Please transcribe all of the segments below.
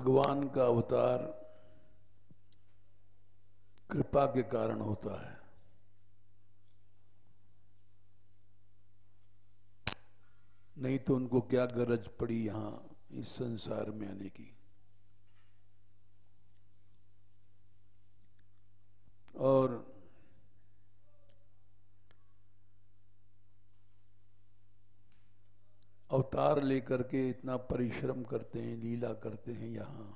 भगवान का अवतार कृपा के कारण होता है। नहीं तो उनको क्या गरज पड़ी यहां इस संसार में आने की। और अवतार लेकर के इतना परिश्रम करते हैं, लीला करते हैं यहां।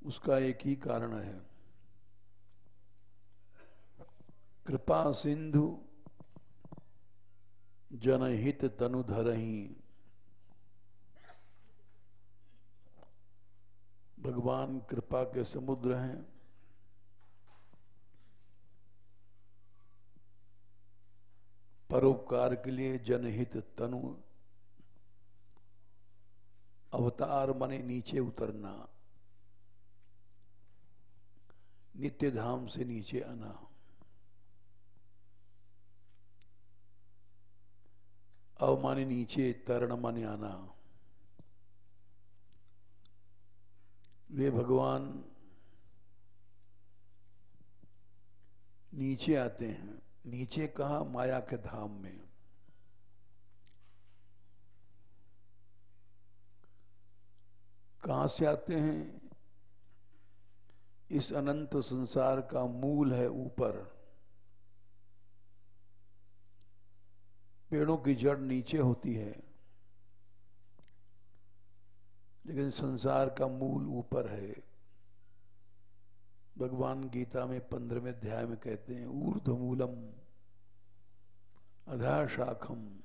उसका एक ही कारण है, कृपा सिंधु जनहित तनु धरहि। भगवान कृपा के समुद्र हैं। परोपकार के लिए जनहित तनु, अवतार माने नीचे उतरना, नित्य धाम से नीचे आना। अव माने नीचे, तरण माने आना। वे भगवान नीचे आते हैं। नीचे कहा? माया के धाम में। कहां से आते हैं? इस अनंत संसार का मूल है ऊपर। पेड़ों की जड़ नीचे होती है, लेकिन संसार का मूल ऊपर है। भगवान गीता में 15वें अध्याय में कहते हैं, ऊर्ध्वमूलम अधः शाखम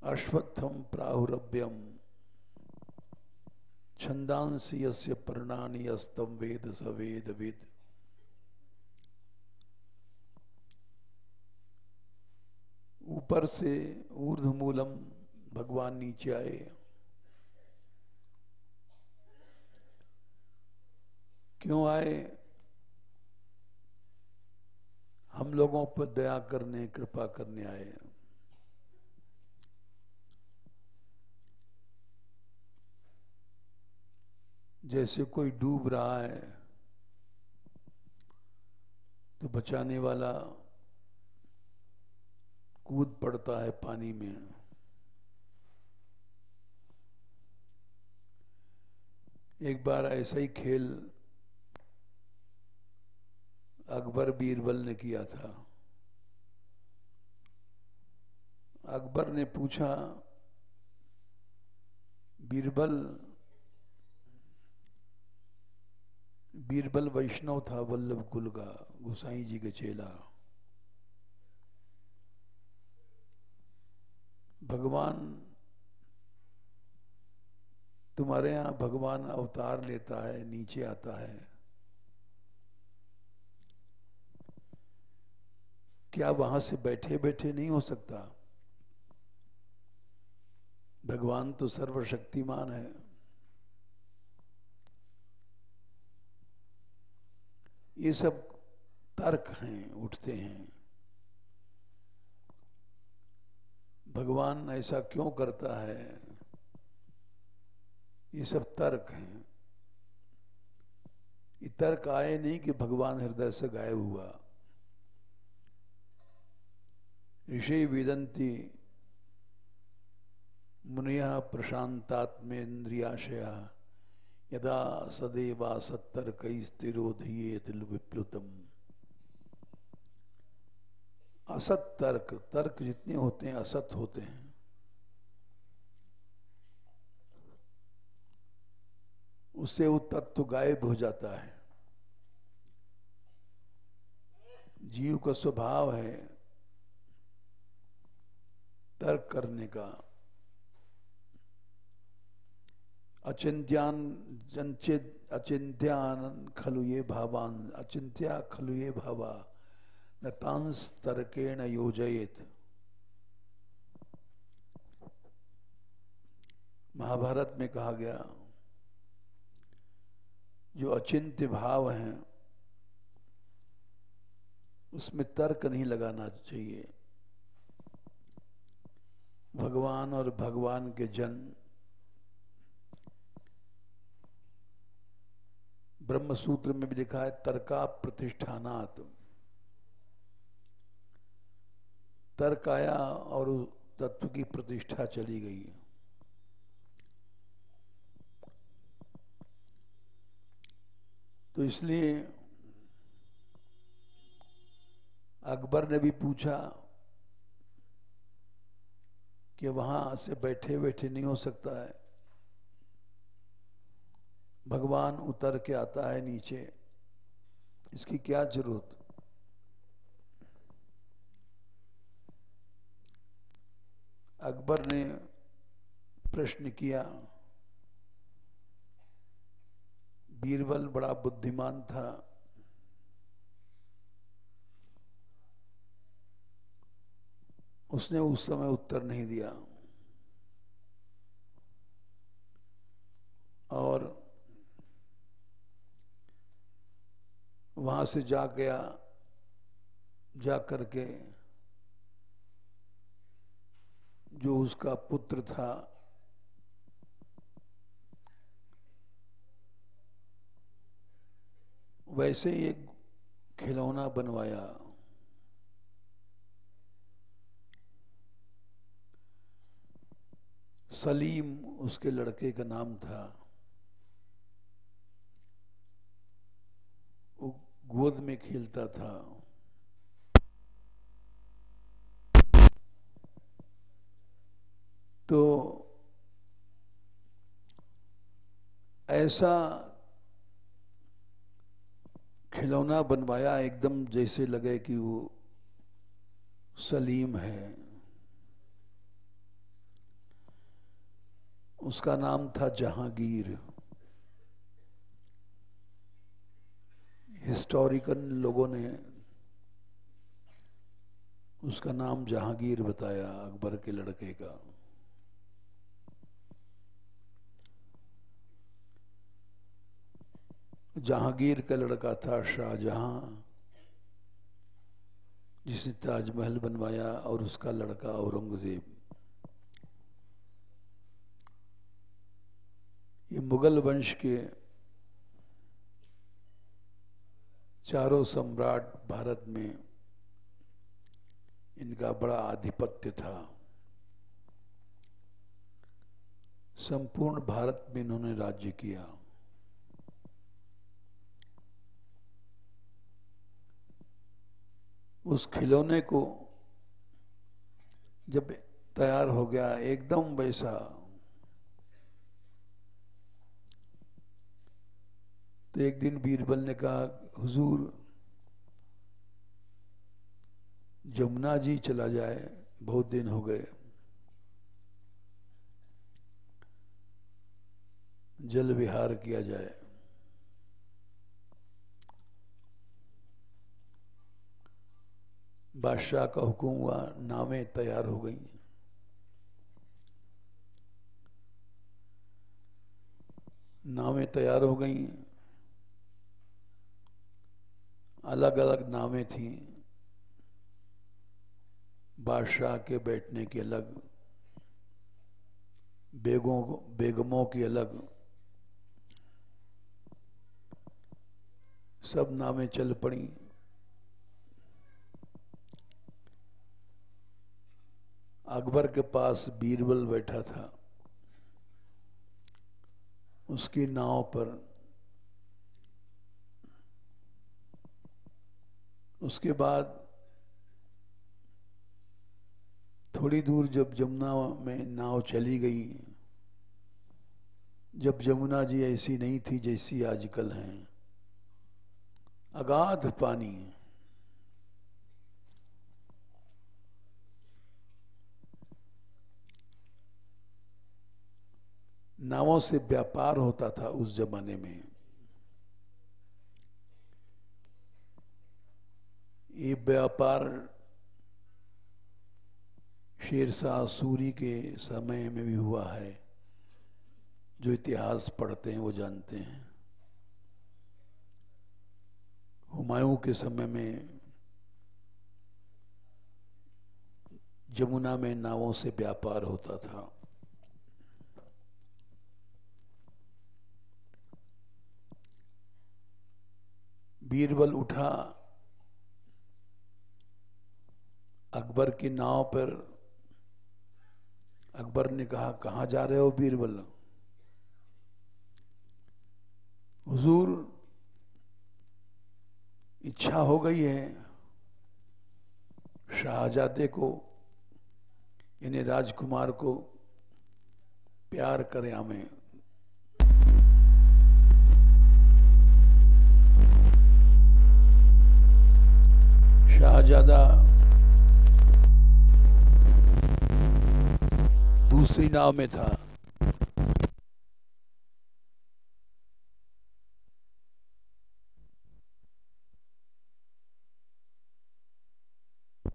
अश्वत्थम प्राहुरभ्यम छंदांसि यस्य पर्णानि यस्तम वेद स वेदविद। ऊपर से ऊर्ध्वमूलम, भगवान नीचे आए। क्यों आए? हम लोगों पर दया करने, कृपा करने आए। जैसे कोई डूब रहा है तो बचाने वाला कूद पड़ता है पानी में। एक बार ऐसा ही खेल अकबर बीरबल ने किया था। अकबर ने पूछा, बीरबल वैष्णव था, वल्लभ कुल का, गोसाई जी के चेला। भगवान, तुम्हारे यहां भगवान अवतार लेता है, नीचे आता है, क्या वहां से बैठे बैठे नहीं हो सकता? भगवान तो सर्वशक्तिमान है। ये सब तर्क हैं, उठते हैं। भगवान ऐसा क्यों करता है? ये सब तर्क हैं। ये तर्क आए नहीं कि भगवान हृदय से गायब हुआ। ऋषि वेदन्ति मुनियः प्रशांतात्मेन्द्रियाशया यदा सदेवा सत्तर्कैस्तिरोधयेत विप्लुतम्। असत तर्क, तर्क जितने होते हैं असत होते हैं। उससे वो तत्व गायब हो जाता है। जीव का स्वभाव है तर्क करने का। अचिंत्यान खलु ये भावान, अचिंत्या खलु ये भावा न तांस तर्केण योजयेत। महाभारत में कहा गया, जो अचिंत्य भाव हैं उसमें तर्क नहीं लगाना चाहिए। भगवान और भगवान के जन ब्रह्म सूत्र में भी लिखा है तर्का प्रतिष्ठानात्। तर्क आया और तत्व की प्रतिष्ठा चली गई। तो इसलिए अकबर ने भी पूछा कि वहां से बैठे बैठे नहीं हो सकता है, भगवान उतर के आता है नीचे, इसकी क्या जरूरत। अकबर ने प्रश्न किया। बीरबल बड़ा बुद्धिमान था, उसने उस समय उत्तर नहीं दिया और वहां से जा करके जो उसका पुत्र था वैसे ही एक खिलौना बनवाया। सलीम उसके लड़के का नाम था। वो गोद में खेलता था। तो ऐसा खिलौना बनवाया एकदम जैसे लगे कि वो सलीम है। उसका नाम था जहांगीर। हिस्टोरिकल लोगों ने उसका नाम जहांगीर बताया, अकबर के लड़के का। जहांगीर का लड़का था शाहजहां, जिसने ताजमहल बनवाया, और उसका लड़का औरंगजेब। ये मुगल वंश के चारों सम्राट भारत में इनका बड़ा आधिपत्य था। संपूर्ण भारत में इन्होंने राज्य किया। उस खिलौने को जब तैयार हो गया एकदम वैसा, तो एक दिन बीरबल ने कहा, हुजूर जमुना जी चला जाए, बहुत दिन हो गए, जल विहार किया जाए। बादशाह का हुक्म हुआ, नावें तैयार हो गई। नावें तैयार हो गई, अलग अलग नावें थीं। बादशाह के बैठने की अलग, बेगमों की अलग, सब नावें चल पड़ी। अकबर के पास बीरबल बैठा था, उसकी नाव पर। उसके बाद थोड़ी दूर जब जमुना में नाव चली गई, जब जमुना जी ऐसी नहीं थी जैसी आजकल हैं, अगाध पानी, नावों से व्यापार होता था उस जमाने में। ये व्यापार शेरशाह सूरी के समय में भी हुआ है। जो इतिहास पढ़ते हैं वो जानते हैं। हुमायूं के समय में जमुना में नावों से व्यापार होता था। बीरबल उठा, अकबर की नाव पर। अकबर ने कहा, कहाँ जा रहे हो बीरबल? हुजूर, इच्छा हो गई है शाहजादे को, यानी राजकुमार को प्यार करे हमें। शाहजादा दूसरी नाव में था।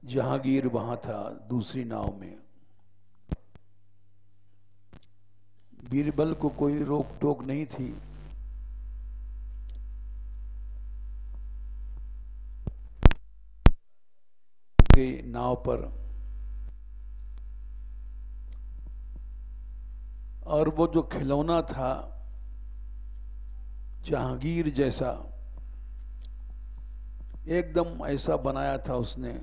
जहांगीर वहां था दूसरी नाव में। बीरबल को कोई रोक टोक नहीं थी। नाव पर, और वो जो खिलौना था जहांगीर जैसा, एकदम ऐसा बनाया था उसने।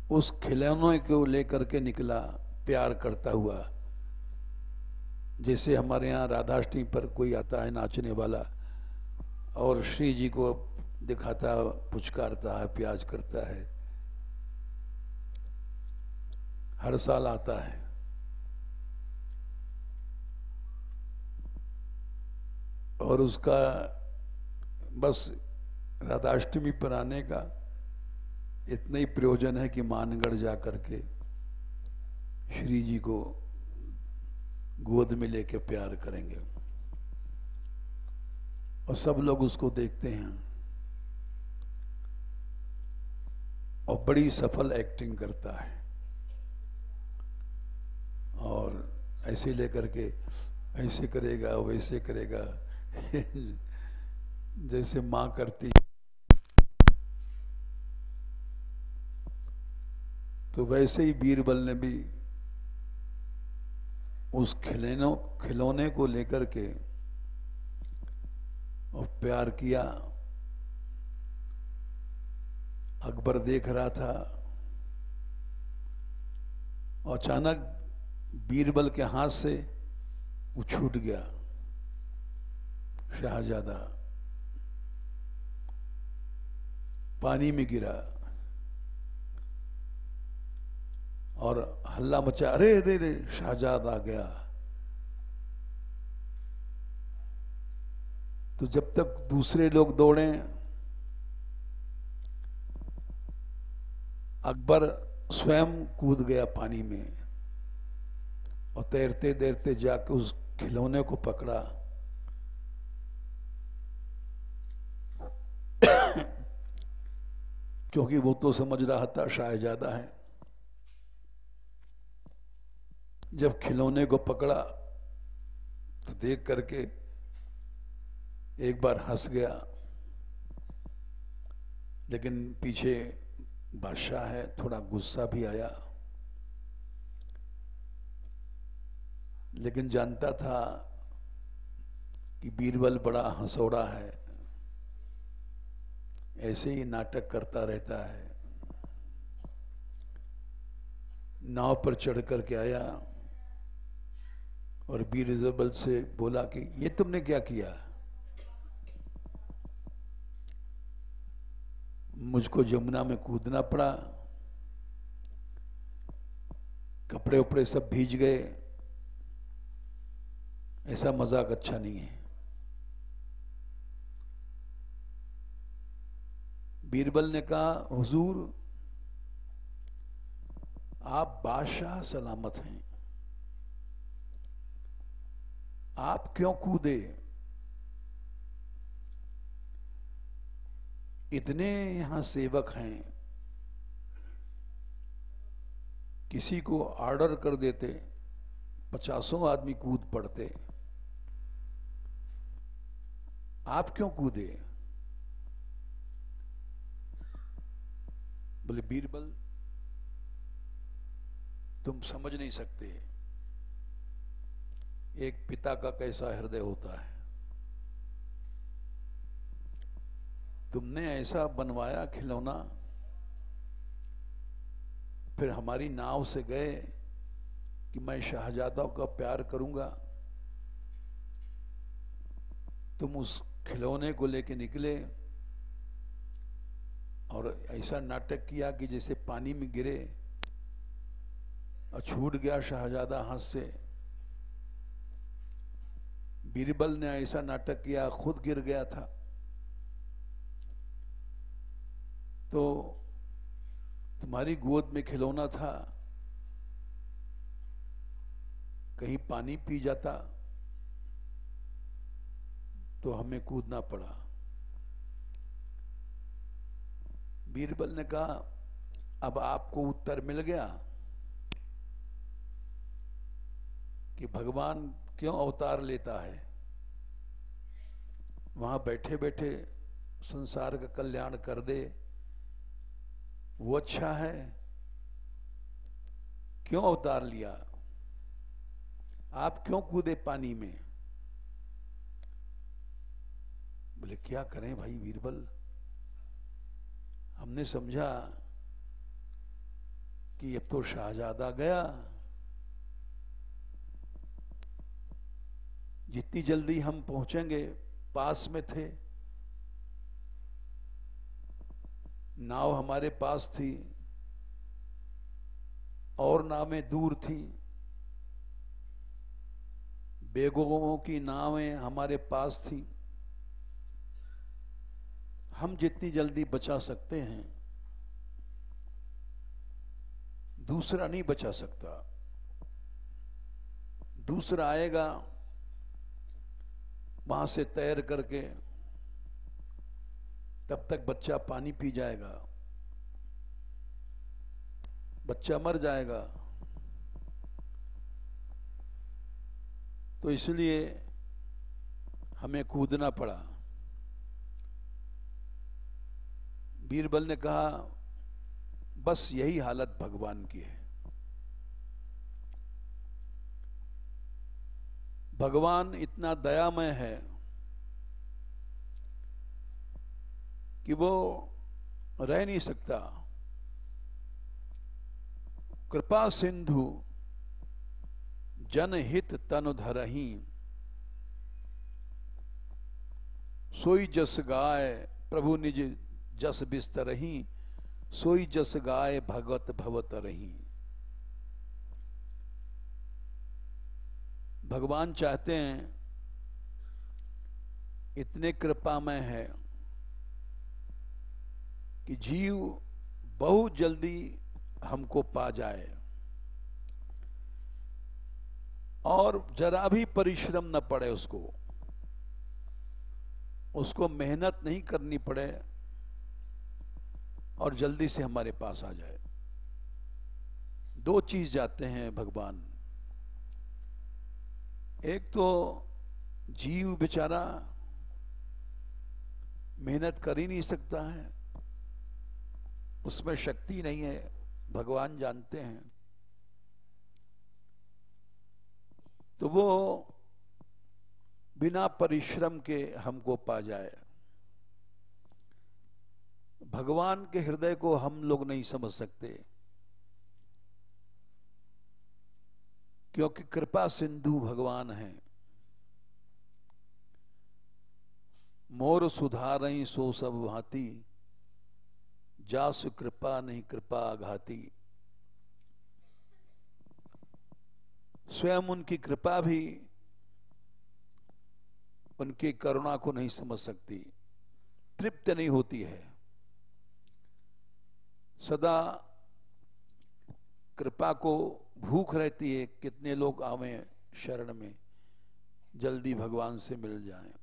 उस खिलौने को लेकर के निकला प्यार करता हुआ, जैसे हमारे यहाँ राधाष्टमी पर कोई आता है नाचने वाला और श्री जी को दिखाता, पुचकारता है, प्याज करता है। हर साल आता है। और उसका बस राधाष्टमी पर आने का इतना ही प्रयोजन है कि मानगढ़ जा करके श्री जी को गोद में लेके प्यार करेंगे, और सब लोग उसको देखते हैं और बड़ी सफल एक्टिंग करता है। और ऐसे लेकर के ऐसे करेगा, वैसे करेगा जैसे माँ करती। तो वैसे ही बीरबल ने भी उस खिलौने को लेकर के और प्यार किया। अकबर देख रहा था, और अचानक बीरबल के हाथ से वो छूट गया शाहजादा, पानी में गिरा और हल्ला मचा, अरे अरे अरे शाहजादा आ गया। तो जब तक दूसरे लोग दौड़े, अकबर स्वयं कूद गया पानी में और तैरते तैरते जाकर उस खिलौने को पकड़ा। क्योंकि वो तो समझ रहा था शाहजादा है। जब खिलौने को पकड़ा तो देख करके एक बार हंस गया, लेकिन पीछे बादशाह है, थोड़ा गुस्सा भी आया। लेकिन जानता था कि बीरबल बड़ा हंसौड़ा है, ऐसे ही नाटक करता रहता है। नाव पर चढ़ करके आया और बीरबल से बोला कि ये तुमने क्या किया? मुझको जमुना में कूदना पड़ा, कपड़े उपड़े सब भीज गए, ऐसा मजाक अच्छा नहीं है। बीरबल ने कहा, हुजूर आप बादशाह सलामत हैं, आप क्यों कूदे? इतने यहां सेवक हैं, किसी को ऑर्डर कर देते 50 आदमी कूद पड़ते, आप क्यों कूदे? बोले बीरबल तुम समझ नहीं सकते एक पिता का कैसा हृदय होता है। तुमने ऐसा बनवाया खिलौना, फिर हमारी नाव से गए कि मैं शहजादा का प्यार करूंगा। तुम उस खिलौने को लेके निकले और ऐसा नाटक किया कि जैसे पानी में गिरे और छूट गया शहजादा हाथ से। बीरबल ने ऐसा नाटक किया, खुद गिर गया था। तो तुम्हारी गोद में खिलौना था, कहीं पानी पी जाता तो हमें कूदना पड़ा। बीरबल ने कहा अब आपको उत्तर मिल गया कि भगवान क्यों अवतार लेता है। वहां बैठे बैठे संसार का कल्याण कर दे वो अच्छा है, क्यों अवतार लिया, आप क्यों कूदे पानी में। बोले क्या करें भाई बीरबल, हमने समझा कि अब तो शहजादा गया, जितनी जल्दी हम पहुंचेंगे, पास में थे, नाव हमारे पास थी और नावें दूर थी, बेगमों की नावें हमारे पास थी। हम जितनी जल्दी बचा सकते हैं दूसरा नहीं बचा सकता। दूसरा आएगा वहां से तैर करके, तब तक बच्चा पानी पी जाएगा, बच्चा मर जाएगा। तो इसलिए हमें कूदना पड़ा। बीरबल ने कहा बस यही हालत भगवान की है। भगवान इतना दयामय है कि वो रह नहीं सकता। कृपा सिंधु जनहित तनु धरही, सोई जस गाय प्रभु निज जस बिस्तरही, सोई जस गाय भगवत भवत रही। भगवान चाहते हैं, इतने कृपामय है कि जीव बहुत जल्दी हमको पा जाए और जरा भी परिश्रम न पड़े, उसको मेहनत नहीं करनी पड़े और जल्दी से हमारे पास आ जाए। दो चीज जाते हैं भगवान। एक तो जीव बेचारा मेहनत कर ही नहीं सकता है, उसमें शक्ति नहीं है, भगवान जानते हैं। तो वो बिना परिश्रम के हमको पा जाए। भगवान के हृदय को हम लोग नहीं समझ सकते, क्योंकि कृपा सिंधु भगवान है। मोर सुधारहि सो सब भांति, जासु कृपा नहीं कृपा घाती। स्वयं उनकी कृपा भी उनकी करुणा को नहीं समझ सकती, तृप्त नहीं होती है। सदा कृपा को भूख रहती है, कितने लोग आवे शरण में, जल्दी भगवान से मिल जाएं।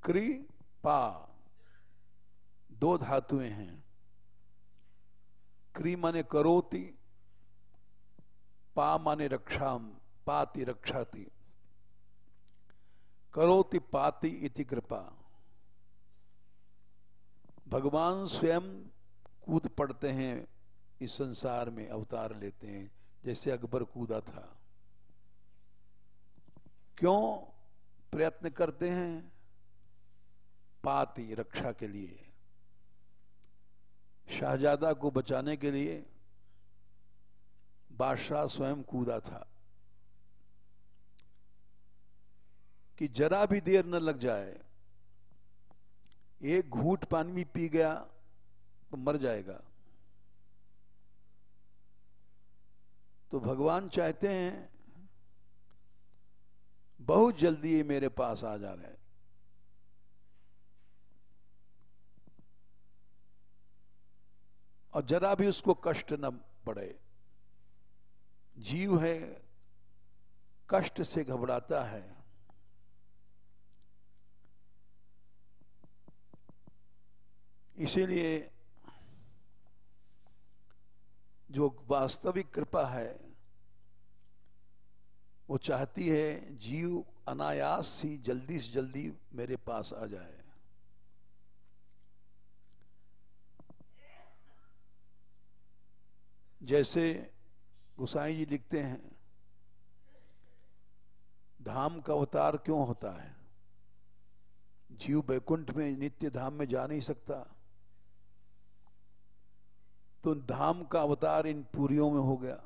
कृपा दो धातुएं हैं। क्री माने करोति, पा माने रक्षाम, पाति रक्षाति। करोति पाति इति कृपा। भगवान स्वयं कूद पड़ते हैं इस संसार में, अवतार लेते हैं, जैसे अकबर कूदा था। क्यों प्रयत्न करते हैं? पाति, रक्षा के लिए, शाहजादा को बचाने के लिए बादशाह स्वयं कूदा था कि जरा भी देर न लग जाए, एक घूंट पानी भी पी गया तो मर जाएगा। तो भगवान चाहते हैं बहुत जल्दी ये मेरे पास आ जा रहे हैं। और जरा भी उसको कष्ट न पड़े। जीव है, कष्ट से घबराता है। इसीलिए जो वास्तविक कृपा है वो चाहती है जीव अनायास ही जल्दी से जल्दी मेरे पास आ जाए। जैसे गोसाई जी लिखते हैं, धाम का अवतार क्यों होता है? जीव बैकुंठ में, नित्य धाम में जा नहीं सकता, तो धाम का अवतार इन पुरियों में हो गया।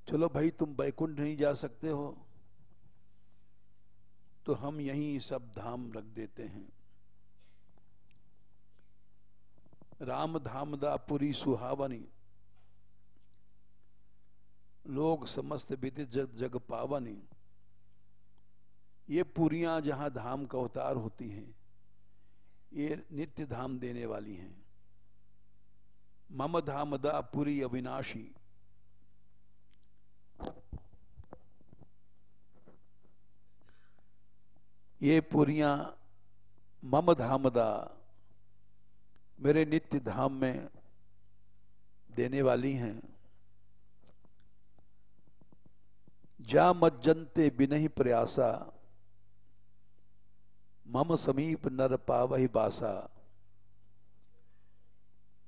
चलो भाई, तुम बैकुंठ नहीं जा सकते हो तो हम यहीं सब धाम रख देते हैं। राम धामदा पुरी सुहावनी, लोग समस्त विदित जग जग पावनी। ये पुरियां जहां धाम का अवतार होती हैं, ये नित्य धाम देने वाली हैं। मम धामदा पुरी अविनाशी, ये पुरियां मम धामदा, मेरे नित्य धाम में देने वाली हैं। जा मज्जनते बिनहि प्रयासा, मम समीप नर पावहि बासा।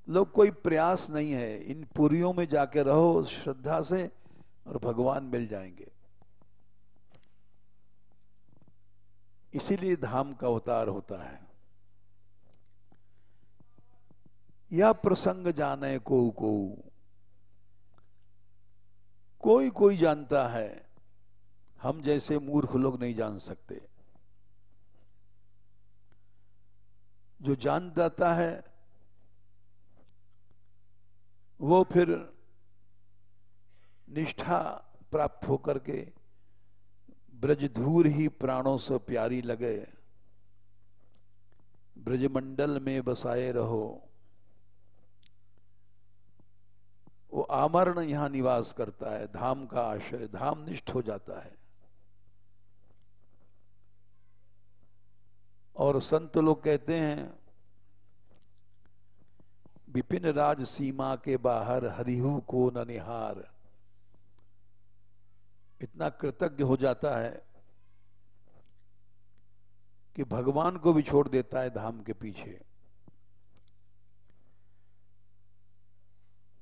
लोग कोई प्रयास नहीं है, इन पुरियों में जाके रहो श्रद्धा से और भगवान मिल जाएंगे। इसीलिए धाम का अवतार होता है। यह प्रसंग जाने को कोई कोई जानता है, हम जैसे मूर्ख लोग नहीं जान सकते। जो जान जाता है वो फिर निष्ठा प्राप्त होकर के ब्रजधूर ही प्राणों से प्यारी लगे, ब्रजमंडल में बसाए रहो। वो आमरण यहां निवास करता है, धाम का आश्रय, धाम निष्ठ हो जाता है। और संत लोग कहते हैं, विपिन राज सीमा के बाहर हरिहु को न निहार। इतना कृतज्ञ हो जाता है कि भगवान को भी छोड़ देता है धाम के पीछे।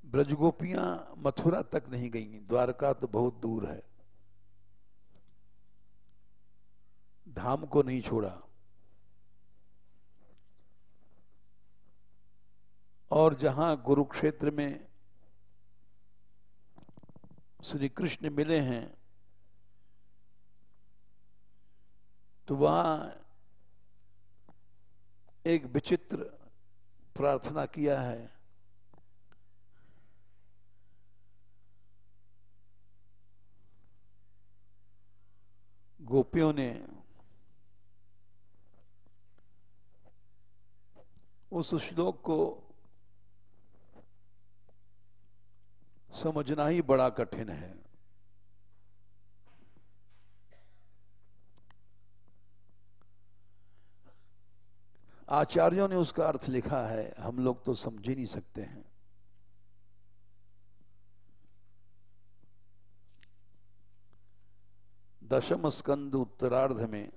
ब्रजगोपियां मथुरा तक नहीं गई, द्वारका तो बहुत दूर है, धाम को नहीं छोड़ा। और जहां कुरुक्षेत्र में श्री कृष्ण मिले हैं, तो वहां एक विचित्र प्रार्थना किया है। गोपियों ने उस श्लोक को समझना ही बड़ा कठिन है। आचार्यों ने उसका अर्थ लिखा है, हम लोग तो समझ ही नहीं सकते हैं। दशम स्कंद उत्तरार्ध में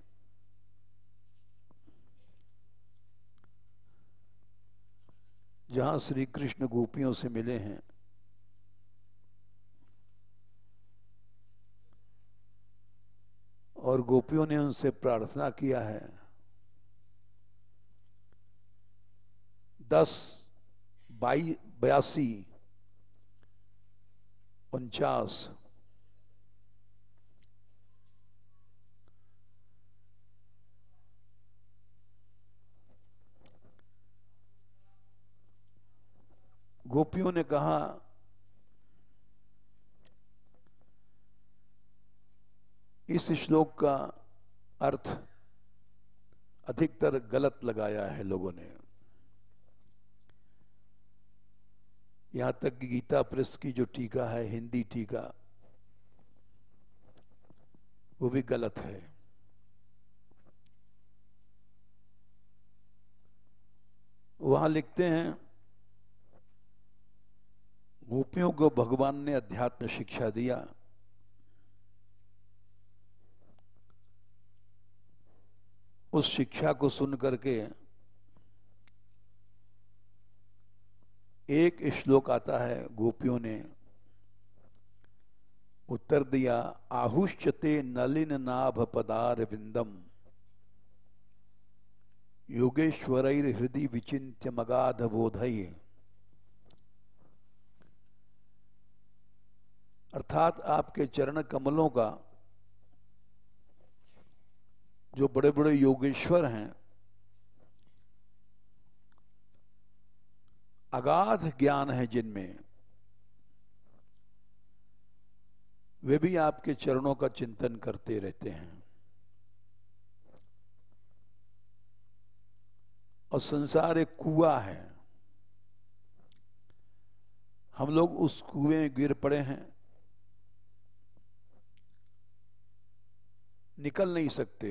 जहां श्री कृष्ण गोपियों से मिले हैं, और गोपियों ने उनसे प्रार्थना किया है, 10, 82, 49 गोपियों ने कहा, इस श्लोक का अर्थ अधिकतर गलत लगाया है लोगों ने। यहां तक कि गीता प्रेस की जो टीका है, हिंदी टीका, वो भी गलत है। वहां लिखते हैं, गोपियों को भगवान ने अध्यात्म शिक्षा दिया, उस शिक्षा को सुन करके एक श्लोक आता है, गोपियों ने उत्तर दिया, आहुष्यते नलिन नाभ पदार विंदम योगेश्वरैर हृदय विचिन्त्य मगाध बोधय। अर्थात आपके चरण कमलों का जो बड़े बड़े योगेश्वर हैं, अगाध ज्ञान है जिनमें, वे भी आपके चरणों का चिंतन करते रहते हैं। और संसार एक कुआं है, हम लोग उस कुएं में गिर पड़े हैं, निकल नहीं सकते।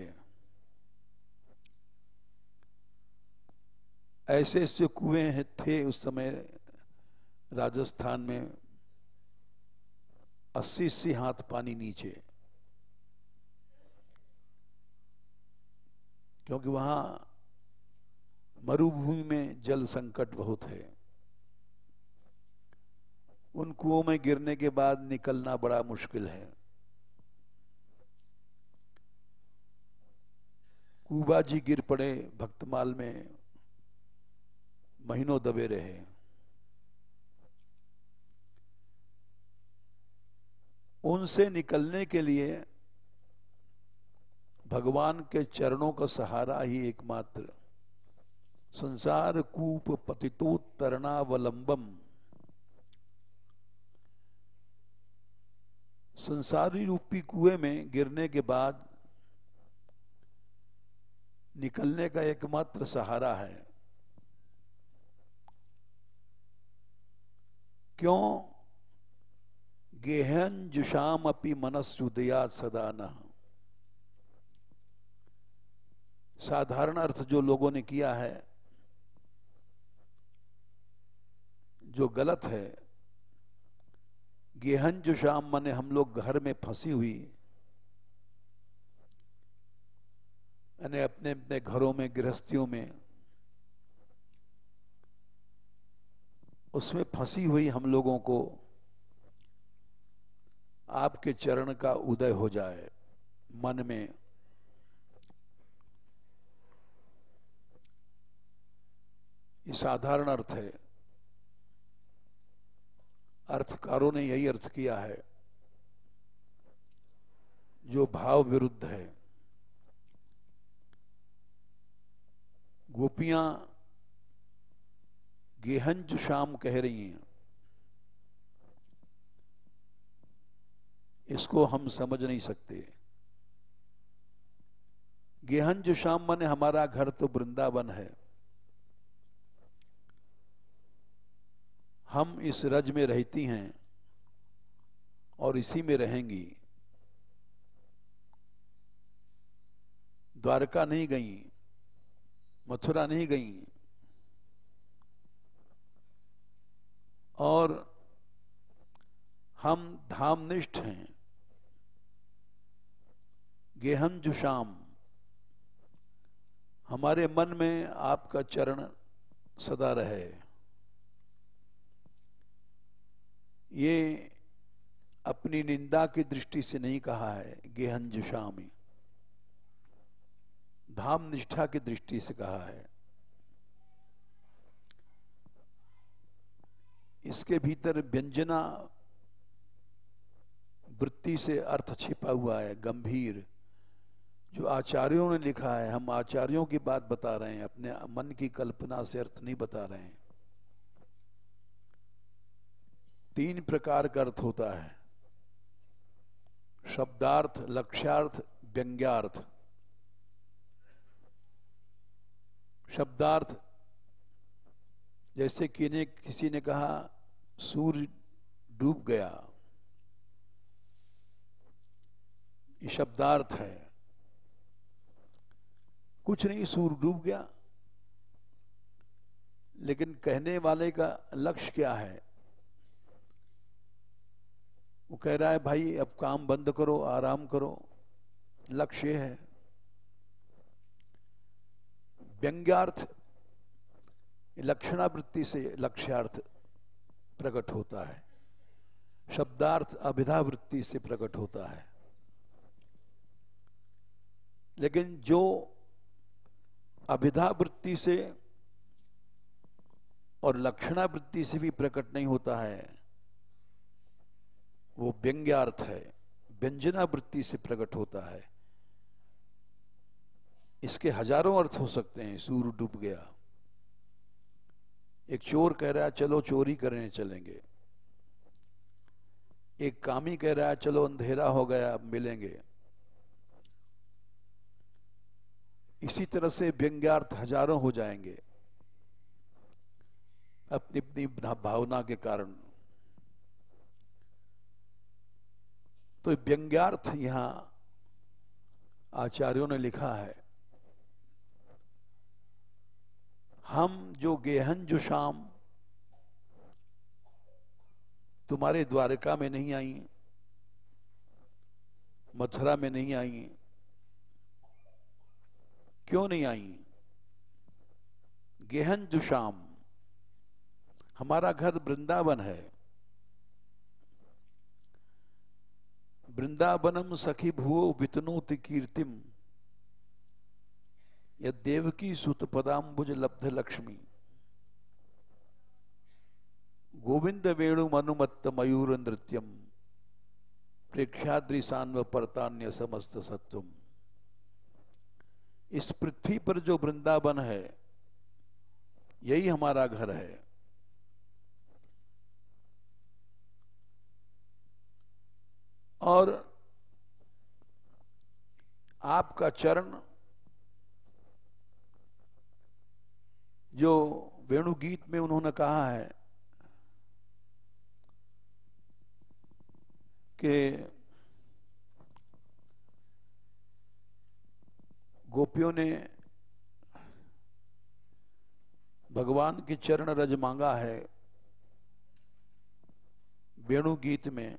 ऐसे ऐसे कुएं थे उस समय राजस्थान में, 80 हाथ पानी नीचे, क्योंकि वहां मरुभूमि में जल संकट बहुत है। उन कुओं में गिरने के बाद निकलना बड़ा मुश्किल है। कुबा जी गिर पड़े भक्तमाल में, महीनों दबे रहे। उनसे निकलने के लिए भगवान के चरणों का सहारा ही एकमात्र। संसार कूप पतितोत्तरणावलंबम, संसारी रूपी कुएं में गिरने के बाद निकलने का एकमात्र सहारा है। क्यों? गेहन जुषाम अपि मनस्युदया सदा न। साधारण अर्थ जो लोगों ने किया है, जो गलत है, गेहन जुषाम माने हम लोग घर में फंसी हुई, यानी अपने अपने घरों में, गृहस्थियों में, उसमें फंसी हुई हम लोगों को आपके चरण का उदय हो जाए मन में। ये साधारण अर्थ है। अर्थकारों ने यही अर्थ किया है जो भाव विरुद्ध है। गोपियां गेहन जुषाम कह रही हैं, इसको हम समझ नहीं सकते। गेहन जुषाम माने हमारा घर तो वृंदावन है, हम इस रज में रहती हैं और इसी में रहेंगी। द्वारका नहीं गई, मथुरा नहीं गई, और हम धामनिष्ठ हैं। गेहन जुषाम, हमारे मन में आपका चरण सदा रहे। ये अपनी निंदा की दृष्टि से नहीं कहा है, गेहन जुषामी, धाम निष्ठा की दृष्टि से कहा है। इसके भीतर व्यंजना वृत्ति से अर्थ छिपा हुआ है, गंभीर, जो आचार्यों ने लिखा है। हम आचार्यों की बात बता रहे हैं, अपने मन की कल्पना से अर्थ नहीं बता रहे हैं। 3 प्रकार का अर्थ होता है, शब्दार्थ, लक्ष्यार्थ, व्यंग्यार्थ। शब्दार्थ, जैसे किसी ने कहा सूर्य डूब गया, ये शब्दार्थ है। कुछ नहीं, सूर्य डूब गया, लेकिन कहने वाले का लक्ष्य क्या है? वो कह रहा है भाई अब काम बंद करो, आराम करो, लक्ष्य है। व्यंग्यार्थ लक्षणावृत्ति से लक्ष्यार्थ प्रकट होता है, शब्दार्थ अभिधावृत्ति से प्रकट होता है। लेकिन जो अभिधावृत्ति से और लक्षणावृत्ति से भी प्रकट नहीं होता है, वो व्यंग्यार्थ है, व्यंजनावृत्ति से प्रकट होता है। इसके हजारों अर्थ हो सकते हैं। सूर्य डूब गया, एक चोर कह रहा है चलो चोरी करने चलेंगे, एक कामी कह रहा है चलो अंधेरा हो गया अब मिलेंगे। इसी तरह से व्यंग्यार्थ हजारों हो जाएंगे अपनी अपनी भावना के कारण। तो व्यंग्यार्थ यहां आचार्यों ने लिखा है। हम जो गेहन जो शाम तुम्हारे द्वारका में नहीं आई, मथुरा में नहीं आई, क्यों नहीं आई? गेहन जो शाम, हमारा घर वृंदावन है। वृंदावनम सखी भुवो वितनोति कीर्तिम, यह देवकी सुत पदाम्बुज लब्ध लक्ष्मी। गोविंद वेणु मनुमत्त मयूर नृत्यम, प्रेक्षाद्रि सान्व परतान्य समस्त सत्वम। इस पृथ्वी पर जो वृंदावन है, यही हमारा घर है। और आपका चरण जो वेणु गीत में उन्होंने कहा है कि गोपियों ने भगवान के चरण रज मांगा है वेणु गीत में।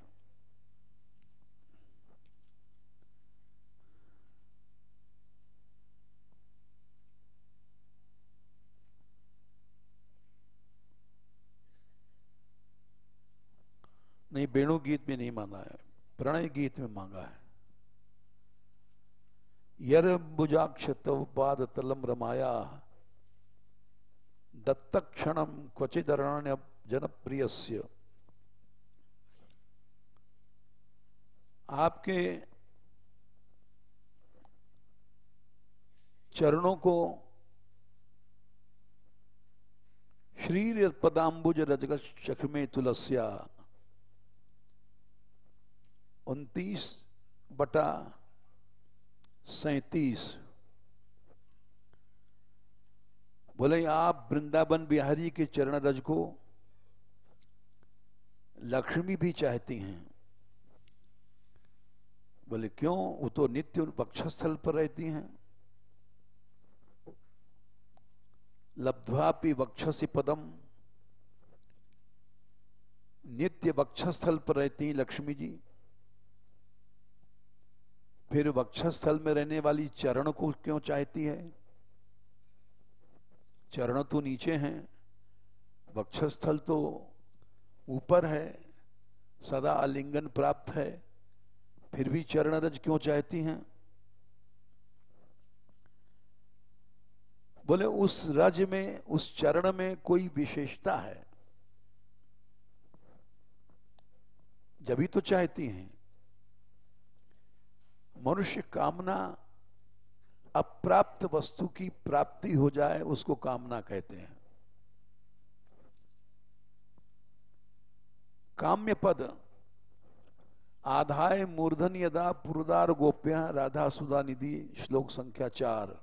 नहीं, वेणु गीत में नहीं मांगा है, प्रणय गीत में मांगा है। यरबुजाक्ष तव पाद तलम रमाया, दत्तक्षणम क्वचिदरण्य जनप्रियस्य। आपके चरणों को श्री पदाम्बुज रजग चखमे तुलस्या 29/37 बोले आप वृंदावन बिहारी के चरण रज को लक्ष्मी भी चाहती हैं। बोले क्यों? वो तो नित्य वक्षस्थल पर रहती हैं। लब्ध्वापि वक्षसि पदम, नित्य वक्षस्थल पर रहती हैं लक्ष्मी जी। फिर वक्षस्थल में रहने वाली चरण को क्यों चाहती है? चरण तो नीचे हैं, वक्षस्थल तो ऊपर है। सदा आलिंगन प्राप्त है, फिर भी चरण रज क्यों चाहती हैं? बोले उस रज में, उस चरण में कोई विशेषता है, जभी तो चाहती हैं। मनुष्य कामना, अप्राप्त वस्तु की प्राप्ति हो जाए उसको कामना कहते हैं। काम्य पद आधाय मूर्धन यदा पुरदार गोप्य राधा सुधा निधि, श्लोक संख्या 4।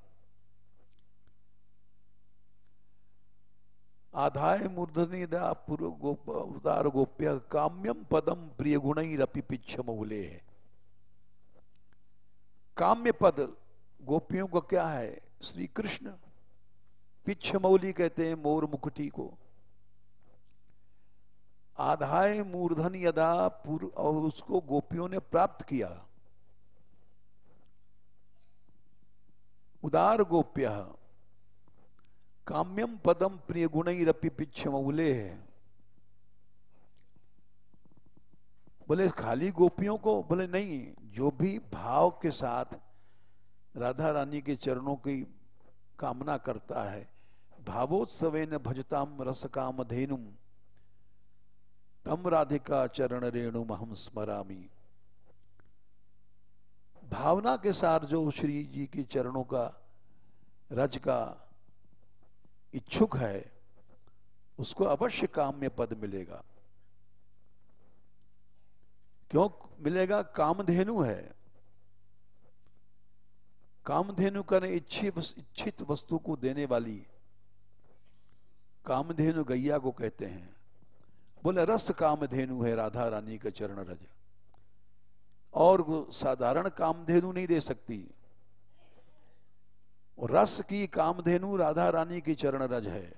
आधाय मूर्धन यदा पुरदार गोप्य काम्यम पदम प्रिय गुणैरपि पिच्छमूले। काम्य पद गोपियों का क्या है? श्री कृष्ण। पिच्छमौली कहते हैं मोर मुकुटी को। आधाय मूर्धन यदा और उसको गोपियों ने प्राप्त किया। उदार गोप्य काम्यम पदम प्रिय गुणैरपि पिच्छमौले है। बोले खाली गोपियों को? बोले नहीं, जो भी भाव के साथ राधा रानी के चरणों की कामना करता है, भावोत्सवेन भजताम रस काम धेनुम तम राधिका चरण रेणु महम स्मरामी। भावना के साथ जो श्री जी की चरणों का रज का इच्छुक है, उसको अवश्य काम्य पद मिलेगा। क्यों मिलेगा? कामधेनु है। कामधेनु का इच्छित वस्तु को देने वाली कामधेनु गैया को कहते हैं। बोले रस कामधेनु है राधा रानी का चरण रज, और साधारण कामधेनु नहीं दे सकती। रस की कामधेनु राधा रानी की चरण रज है,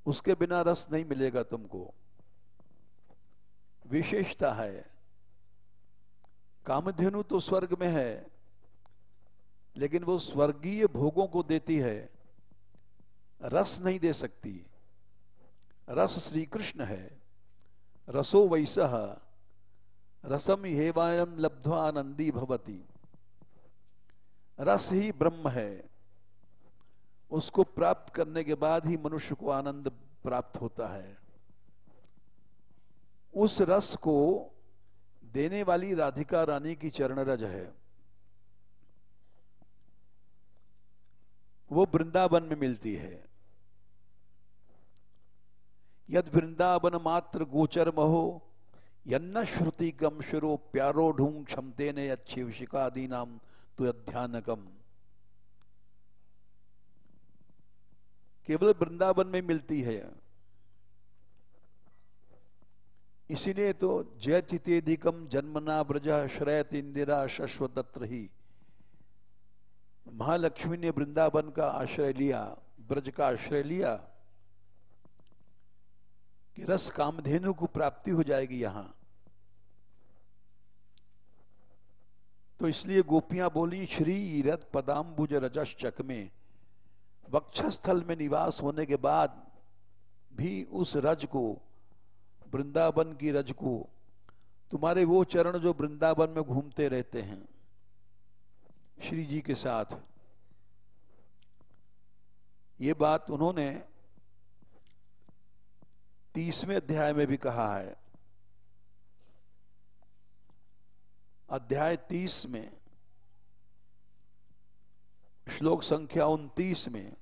उसके बिना रस नहीं मिलेगा तुमको। विशेषता है। कामधेनु तो स्वर्ग में है, लेकिन वो स्वर्गीय भोगों को देती है, रस नहीं दे सकती। रस श्री कृष्ण है। रसो वैसः रसम हेवायम लब्ध्वा आनंदी भवति। रस ही ब्रह्म है, उसको प्राप्त करने के बाद ही मनुष्य को आनंद प्राप्त होता है। उस रस को देने वाली राधिका रानी की चरण रज है। वो वृंदावन में मिलती है। यद वृंदावन मात्र गोचर महो यन्न श्रुति गम शुरो प्यारो ढूंढ क्षमते ने अच्छे विशिकादी नाम तो अध्यानकम। केवल वृंदावन में मिलती है। इसीलिए तो जयतिथेधिकम जन्मना ब्रज श्रयत इंदिरा शश्वतत्र ही। महालक्ष्मी ने वृंदावन का आश्रय लिया, ब्रज का आश्रय लिया कि रस कामधेनु को प्राप्ति हो जाएगी यहां। तो इसलिए गोपियां बोली श्री रथ पदाम्बुज रजश्चक में। वक्षस्थल में निवास होने के बाद भी उस रज को, वृंदावन की रज को, तुम्हारे वो चरण जो वृंदावन में घूमते रहते हैं श्री जी के साथ, ये बात उन्होंने 30वें अध्याय में भी कहा है। अध्याय 30 में श्लोक संख्या 29 में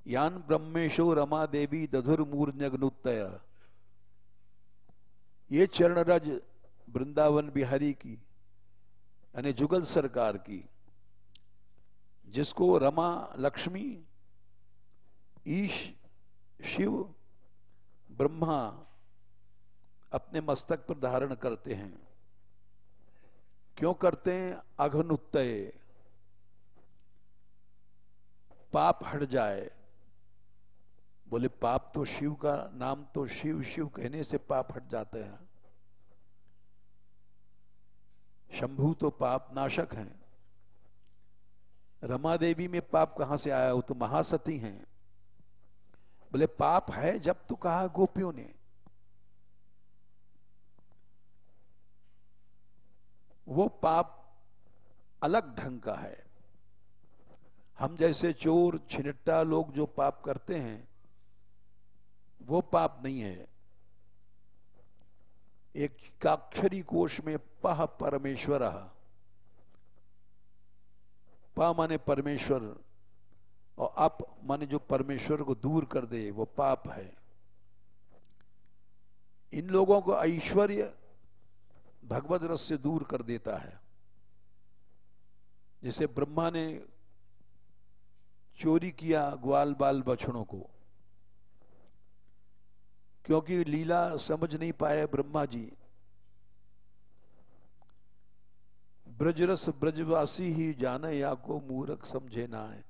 यान ब्रह्मेशो रमा देवी दधुर्मूर्न्यग्नुत्तय। ये चरण रज वृंदावन बिहारी की यानी जुगल सरकार की, जिसको रमा लक्ष्मी, ईश शिव, ब्रह्मा अपने मस्तक पर धारण करते हैं। क्यों करते हैं? अघनुत्तय, पाप हट जाए। बोले पाप तो शिव का नाम तो शिव शिव कहने से पाप हट जाते हैं। शंभु तो पाप नाशक हैं। रमा देवी में पाप कहां से आया? वो तो महासती हैं। बोले पाप है जब तो कहा गोपियों ने, वो पाप अलग ढंग का है। हम जैसे चोर छिनट्टा लोग जो पाप करते हैं वो पाप नहीं है। एक काक्षरी कोश में पह परमेश्वर, प माने परमेश्वर और अप माने जो परमेश्वर को दूर कर दे वो पाप है। इन लोगों को ऐश्वर्य भगवत रस से दूर कर देता है। जैसे ब्रह्मा ने चोरी किया ग्वाल बाल बछड़ों को, क्योंकि लीला समझ नहीं पाए ब्रह्मा जी। ब्रजरस ब्रजवासी ही जाने या को मूर्ख समझे ना है।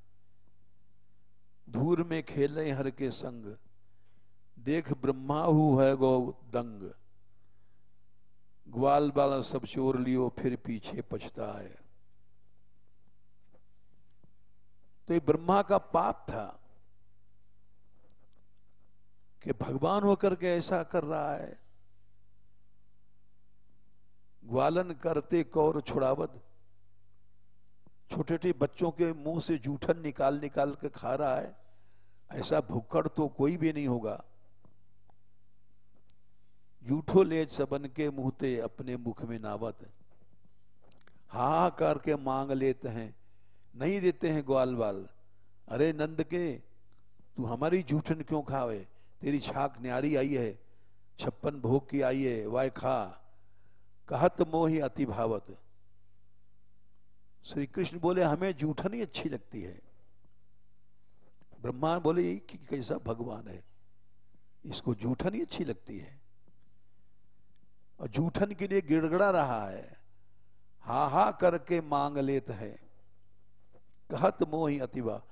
धूर में खेले हर के संग, देख ब्रह्मा हु है गो दंग। ग्वाल बाल सब चोर लियो फिर पीछे पछताए। तो ये ब्रह्मा का पाप था कि भगवान होकर के ऐसा कर रहा है। ग्वालन करते कौर छुड़ावत, छोटे छोटे बच्चों के मुंह से जूठन निकाल निकाल के खा रहा है। ऐसा भुक्कड़ तो कोई भी नहीं होगा। जूठो ले सबन के मुंहते अपने मुख में नावत, हा करके मांग लेते हैं नहीं देते हैं ग्वाल बाल। अरे नंद के, तू हमारी जूठन क्यों खावे? तेरी छाक न्यारी आई है, 56 भोग की आई है, वाय खा। कहत मोहि अति भावत। श्री कृष्ण बोले हमें जूठन ही अच्छी लगती है। ब्रह्मा बोले कि कैसा भगवान है, इसको जूठन ही अच्छी लगती है। और जूठन के लिए गिड़गड़ा रहा है, हा हा करके मांग लेत है। कहत मोहि अतिवा।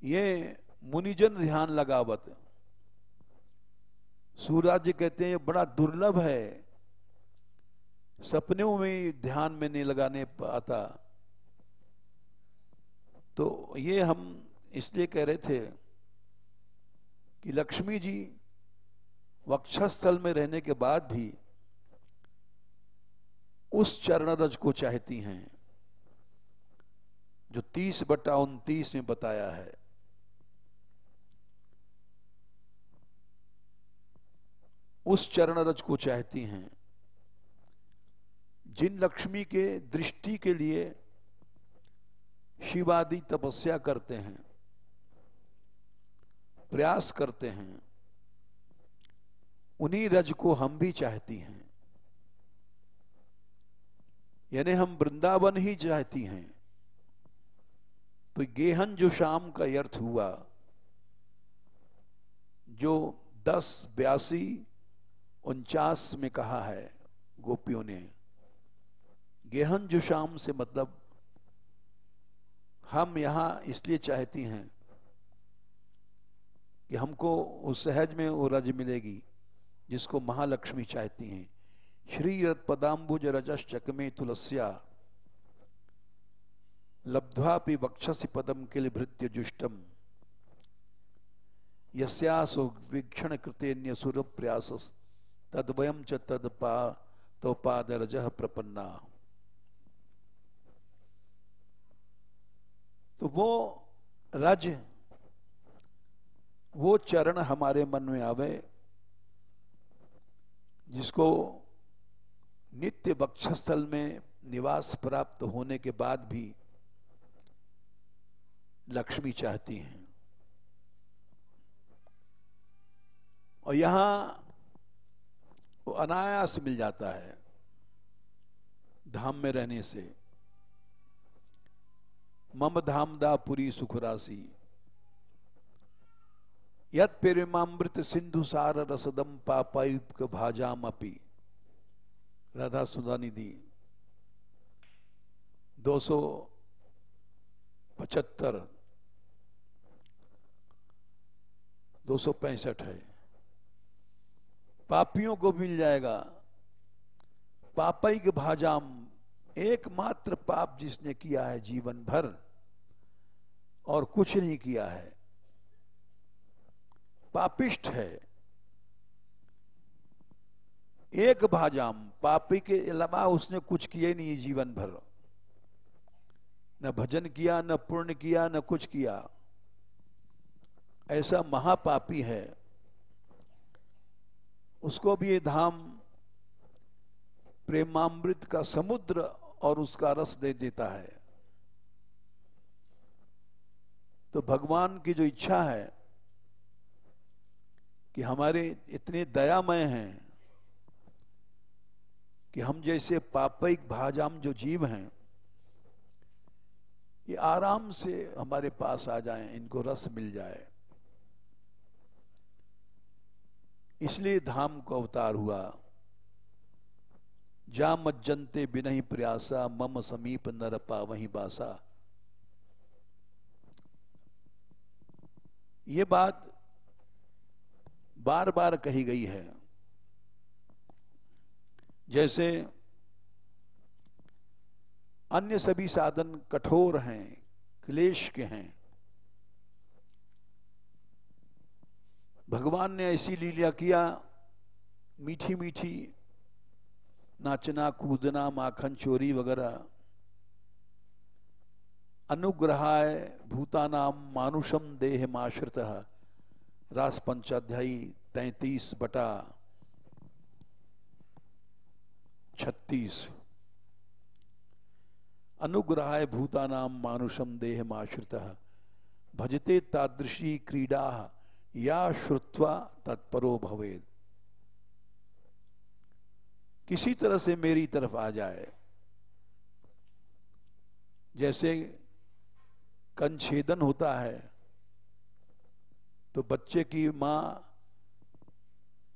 ये मुनिजन ध्यान लगावत। सूरज कहते हैं ये बड़ा दुर्लभ है, सपनों में ध्यान में नहीं लगाने पाता। तो ये हम इसलिए कह रहे थे कि लक्ष्मी जी वक्षस्थल में रहने के बाद भी उस चरणरज को चाहती हैं जो 30/29 में बताया है। उस चरणरज को चाहती हैं जिन लक्ष्मी के दृष्टि के लिए शिवादि तपस्या करते हैं, प्रयास करते हैं, उन्हीं रज को हम भी चाहती हैं। यानी हम वृंदावन ही चाहती हैं। तो गेहन जो शाम का अर्थ हुआ, जो 10, 82, 49 में कहा है गोपियों ने, गेहन जो शाम से मतलब हम यहां इसलिए चाहती हैं कि हमको उस सहज में वो रज मिलेगी जिसको महालक्ष्मी चाहती हैं। श्री रत पदाम्बुज रजश्चकमे तुलस्या, लब्ध्वापि वक्षसि पदम किल भृत्य जुष्टम। यस्यासो वीक्षण कृतेन्य सुर प्रयासस, तद्वयम च तदपा तो पाद रजः प्रपन्ना। तो वो रज, वो चरण हमारे मन में आवे जिसको नित्य वक्षस्थल में निवास प्राप्त होने के बाद भी लक्ष्मी चाहती हैं। और यहां वो अनायास मिल जाता है धाम में रहने से। मम धामदा पुरी सुखरासी, यत पेरिमामृत सिंधु सार रसदम पापायुक भाजाम अपी। राधा सुधा निधि 275, 265 है। पापियों को मिल जाएगा पापायुक भाजाम, एकमात्र पाप जिसने किया है जीवन भर और कुछ नहीं किया है, पापिष्ठ है, एक भाजाम, पापी के अलावा उसने कुछ किए नहीं जीवन भर, न भजन किया, न पुण्य किया, न कुछ किया, ऐसा महापापी है, उसको भी ये धाम प्रेमामृत का समुद्र और उसका रस दे देता है। तो भगवान की जो इच्छा है कि हमारे इतने दयामय हैं कि हम जैसे पापयिक भाजाम जो जीव हैं ये आराम से हमारे पास आ जाएं, इनको रस मिल जाए, इसलिए धाम को अवतार हुआ। जा मज्जनते बिनहि प्रयासा, मम समीप नर पावहि बासा। ये बात बार बार कही गई है। जैसे अन्य सभी साधन कठोर हैं, क्लेश के हैं, भगवान ने ऐसी लीला किया, मीठी मीठी नाचना कूदना माखन चोरी वगैरह, अनुग्रहाय भूतानाम मानुषम देह माश्रितः, रास पंचाध्यायी 33/36। अनुग्रहाय भूतानाम मानुषम देह माश्रितः, भजते तादृशी क्रीडा या श्रुत्वा तत्परो भवेद। किसी तरह से मेरी तरफ आ जाए। जैसे कंछेदन होता है तो बच्चे की मां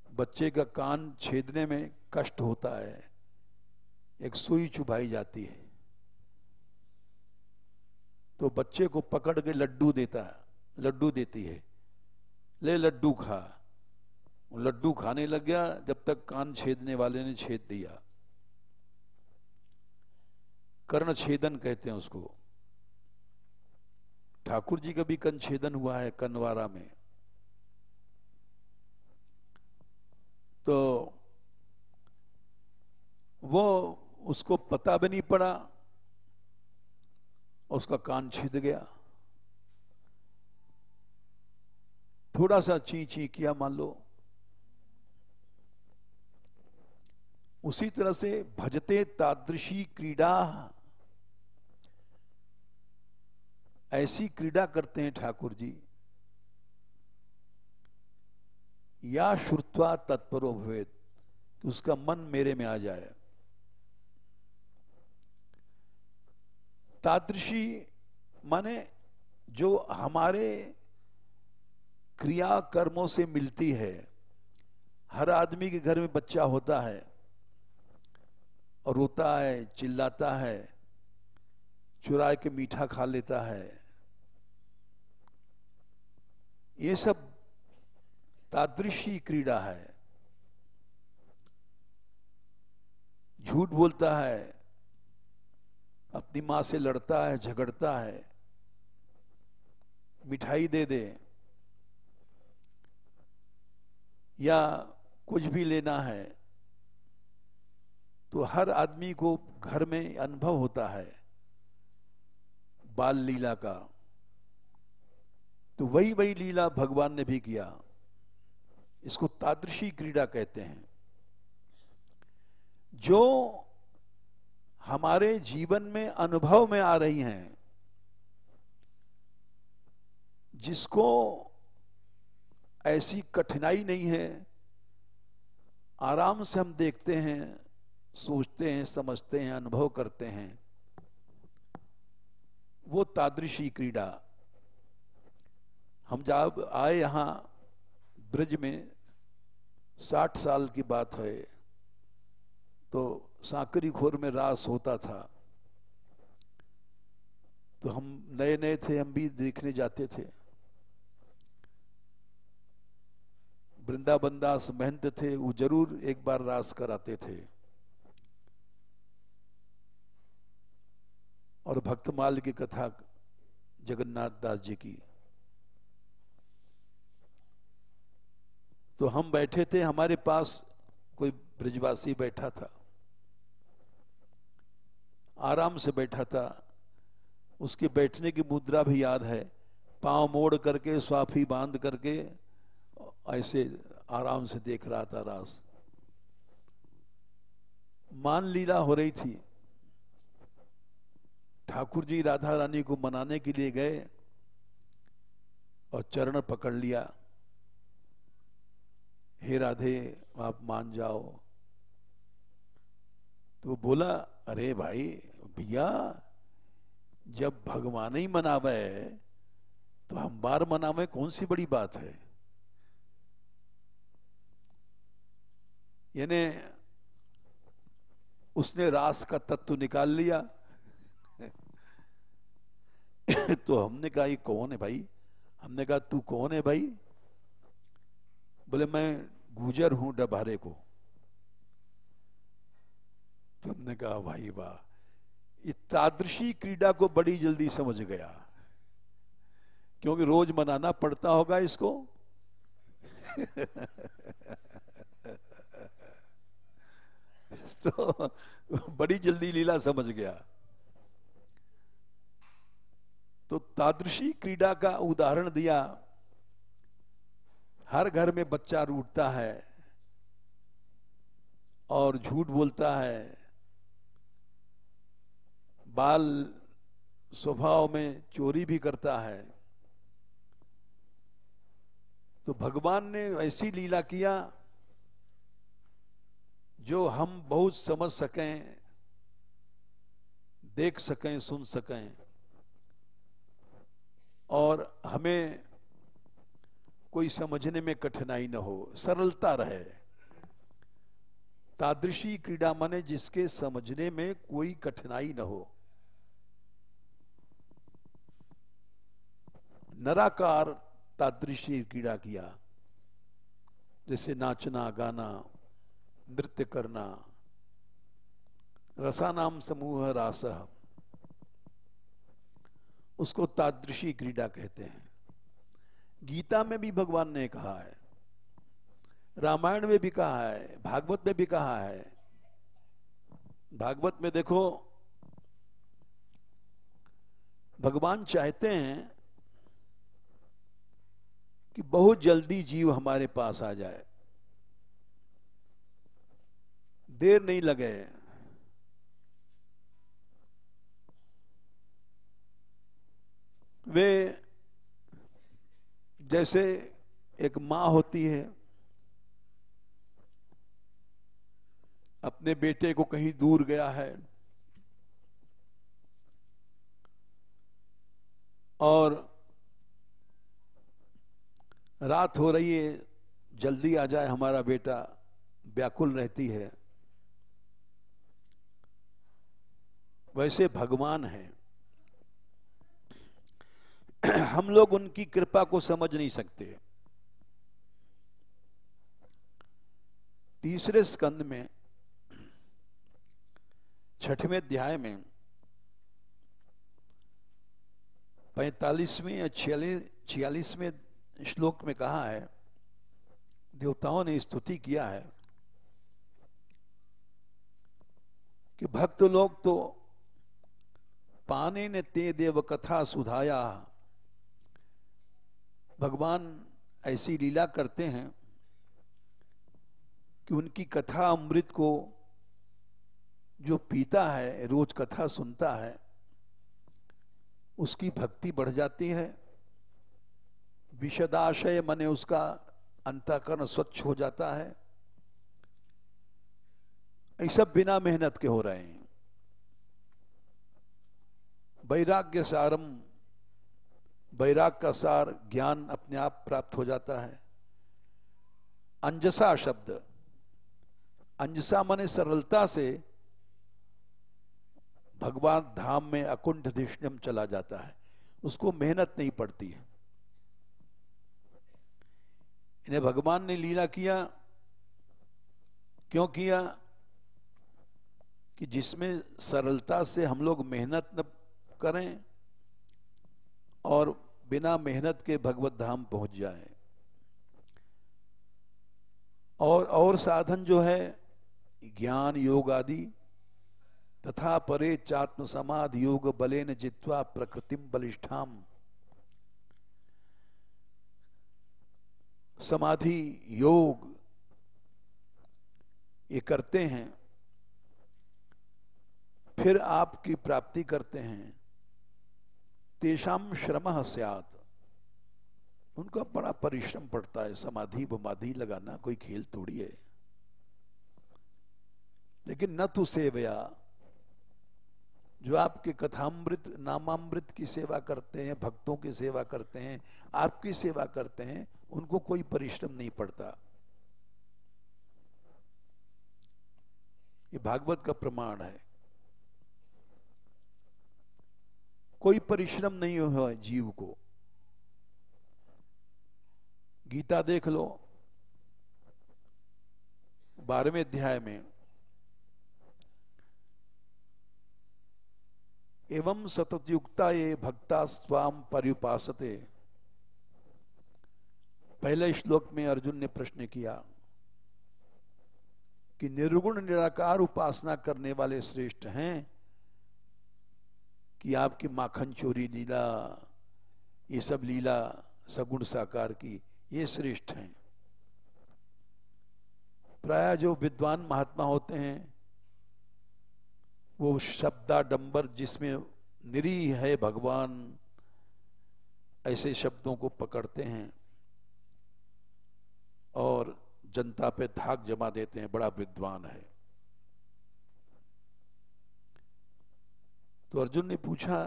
बच्चे का कान छेदने में कष्ट होता है, एक सुई चुभाई जाती है, तो बच्चे को पकड़ के लड्डू देती है, ले लड्डू खा। लड्डू खाने लग गया, जब तक कान छेदने वाले ने छेद दिया। कर्ण छेदन कहते हैं उसको। ठाकुर जी का भी कर्ण छेदन हुआ है कनवारा में। तो वो उसको पता भी नहीं पड़ा, उसका कान छिद गया। थोड़ा सा ची ची किया मान लो। उसी तरह से भजते तादृशी क्रीडा, ऐसी क्रीडा करते हैं ठाकुर जी, या श्रुत्वा तत्परो भवेत्, कि उसका मन मेरे में आ जाए। तादृशी माने जो हमारे क्रिया कर्मों से मिलती है। हर आदमी के घर में बच्चा होता है और रोता है, चिल्लाता है, चुरा के मीठा खा लेता है। ये सब तादृशी क्रीड़ा है। झूठ बोलता है, अपनी मां से लड़ता है, झगड़ता है, मिठाई दे दे, या कुछ भी लेना है, तो हर आदमी को घर में अनुभव होता है बाल लीला का। तो वही वही लीला भगवान ने भी किया। इसको तादृशी क्रीड़ा कहते हैं। जो हमारे जीवन में अनुभव में आ रही हैं, जिसको ऐसी कठिनाई नहीं है, आराम से हम देखते हैं, सोचते हैं, समझते हैं, अनुभव करते हैं, वो तादृशी क्रीड़ा। हम जब आए यहां ब्रज में, 60 साल की बात है, तो सांकरी खोर में रास होता था। तो हम नए नए थे, हम भी देखने जाते थे। वृंदावन दास महंत थे, वो जरूर एक बार रास कराते थे। और भक्तमाल की कथा जगन्नाथ दास जी की। तो हम बैठे थे, हमारे पास कोई ब्रजवासी बैठा था, आराम से बैठा था। उसके बैठने की मुद्रा भी याद है, पांव मोड़ करके स्वाफी बांध करके ऐसे आराम से देख रहा था रास। मान लीला हो रही थी। ठाकुर जी राधा रानी को मनाने के लिए गए और चरण पकड़ लिया, हे राधे आप मान जाओ। तो बोला, अरे भाई भैया, जब भगवान ही मनावे तो हम बार मनावे, कौन सी बड़ी बात है। यानी उसने रास का तत्व निकाल लिया। तो हमने कहा ये कौन है भाई? हमने कहा तू कौन है भाई? बोले मैं गुजर हूं डभारे को। तो हमने कहा भाई वाह, ये तादृशी क्रीड़ा को बड़ी जल्दी समझ गया, क्योंकि रोज मनाना पड़ता होगा इसको। तो बड़ी जल्दी लीला समझ गया। तो तादृशी क्रीड़ा का उदाहरण दिया। हर घर में बच्चा रूठता है और झूठ बोलता है, बाल स्वभाव में चोरी भी करता है। तो भगवान ने ऐसी लीला किया जो हम बहुत समझ सकें, देख सकें, सुन सकें, और हमें कोई समझने में कठिनाई न हो, सरलता रहे। तादृशी क्रीड़ा माने जिसके समझने में कोई कठिनाई न हो। नराकार तादृशी क्रीड़ा किया, जैसे नाचना, गाना, नृत्य करना, रसानाम समूह रासः, उसको तादृशी क्रीड़ा कहते हैं। गीता में भी भगवान ने कहा है, रामायण में भी कहा है, भागवत में भी कहा है। भागवत में देखो, भगवान चाहते हैं कि बहुत जल्दी जीव हमारे पास आ जाए, देर नहीं लगे। वे जैसे एक मां होती है, अपने बेटे को कहीं दूर गया है और रात हो रही है, जल्दी आ जाए हमारा बेटा, व्याकुल रहती है। वैसे भगवान हैं। हम लोग उनकी कृपा को समझ नहीं सकते। तीसरे स्कंद में 6वें अध्याय में 45वें या 46वें श्लोक में कहा है, देवताओं ने स्तुति किया है कि भक्त लोग तो पाने ने ते देव कथा सुधाया। भगवान ऐसी लीला करते हैं कि उनकी कथा अमृत को जो पीता है, रोज कथा सुनता है, उसकी भक्ति बढ़ जाती है। विशदाशय माने उसका अंतःकरण स्वच्छ हो जाता है। ये सब बिना मेहनत के हो रहे हैं। वैराग्य सारम, वैराग का सार ज्ञान अपने आप प्राप्त हो जाता है। अंजसा शब्द, अंजसा माने सरलता से भगवान धाम में अकुंठ धिष्ण्यम चला जाता है, उसको मेहनत नहीं पड़ती है। इन्हें भगवान ने लीला किया, क्यों किया? कि जिसमें सरलता से हम लोग मेहनत न करें और बिना मेहनत के भगवत धाम पहुंच जाए। और साधन जो है ज्ञान योग आदि तथा परे चात्म समाधि योग बलेन जित्वा प्रकृतिम बलिष्ठाम। समाधि योग ये करते हैं, फिर आपकी प्राप्ति करते हैं। तेषाम श्रमः स्यात्, उनका बड़ा परिश्रम पड़ता है। समाधि बमाधि लगाना कोई खेल थोड़ी है। लेकिन न तो सेवया, जो आपके कथामृत नामामृत की सेवा करते हैं, भक्तों की सेवा करते हैं, आपकी सेवा करते हैं, उनको कोई परिश्रम नहीं पड़ता। ये भागवत का प्रमाण है। कोई परिश्रम नहीं हुआ जीव को। गीता देख लो 12वें अध्याय में, एवं सततयुक्ता ये भक्ता स्वाम पर्युपासते। पहले श्लोक में अर्जुन ने प्रश्न किया कि निर्गुण निराकार उपासना करने वाले श्रेष्ठ हैं कि आपकी माखन चोरी लीला, ये सब लीला सगुण साकार की, ये श्रेष्ठ हैं। प्राय जो विद्वान महात्मा होते हैं वो शब्दाडंबर, जिसमें निरीह है भगवान, ऐसे शब्दों को पकड़ते हैं और जनता पे धाक जमा देते हैं, बड़ा विद्वान है। तो अर्जुन ने पूछा,